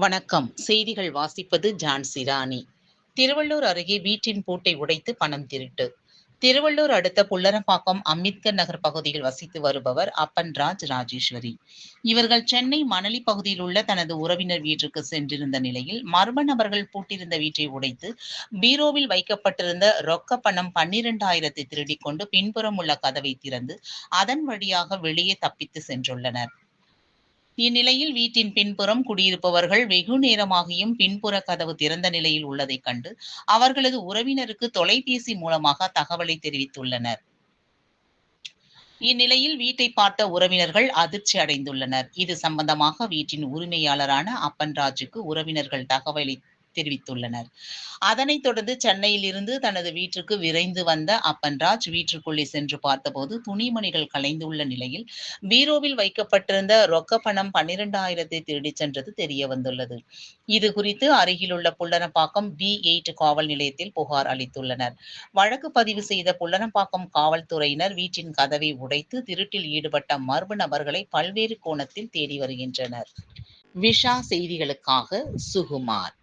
வணக்கம். செய்திகள் வாசிப்பது ஜான்சி ராணி. திருவள்ளூர் அருகே வீட்டின் பூட்டை உடைத்து பணம் திருட்டு. திருவள்ளூர் அடுத்த புல்லரம்பாக்கம் அம்பேத்கர் நகர் பகுதியில் வசித்து வருபவர் அப்பன்ராஜ், ராஜேஸ்வரி. இவர்கள் சென்னை மணலி பகுதியில் உள்ள தனது உறவினர் வீட்டிற்கு சென்றிருந்த நிலையில் மர்ம நபர்கள் பூட்டியிருந்த வீட்டை உடைத்து பீரோவில் வைக்கப்பட்டிருந்த ரொக்க பணம் 12,000 திருடிக் கொண்டு பின்புறம் உள்ள கதவை திறந்து அதன் வழியாக வெளியே தப்பித்து சென்றுள்ளனர். இந்நிலையில் வீட்டின் பின்புறம் குடியிருப்பவர்கள் வெகு நேரமாகியும் பின்புற கதவு திறந்த நிலையில் உள்ளதைக் கண்டு அவர்களது உறவினருக்கு தொலைபேசி மூலமாக தகவலை தெரிவித்துள்ளனர். இந்நிலையில் வீட்டை பார்த்த உறவினர்கள் அதிர்ச்சி அடைந்துள்ளனர். இது சம்பந்தமாக வீட்டின் உரிமையாளரான அப்பன்ராஜுக்கு உறவினர்கள் தகவலை தெரிவித்துள்ளனர். அதனைத் தொடர்ந்து சென்னையில் இருந்து தனது வீட்டிற்கு விரைந்து வந்த அப்பன்ராஜ் வீட்டிற்குள்ளே சென்று பார்த்தபோது துணிமணிகள் கலைந்துள்ள நிலையில் பீரோவில் வைக்கப்பட்டிருந்த ரொக்க பணம் 12,000 திருடிச் சென்றது தெரிய வந்துள்ளது. இது குறித்து அருகிலுள்ள புல்லரம்பாக்கம் B8 காவல் நிலையத்தில் புகார் அளித்துள்ளனர். வழக்கு பதிவு செய்த புல்லரம்பாக்கம் காவல்துறையினர் வீட்டின் கதவை உடைத்து திருட்டில் ஈடுபட்ட மர்ம நபர்களை பல்வேறு கோணத்தில் தேடி வருகின்றனர். விஷா செய்திகளுக்காக சுகுமார்.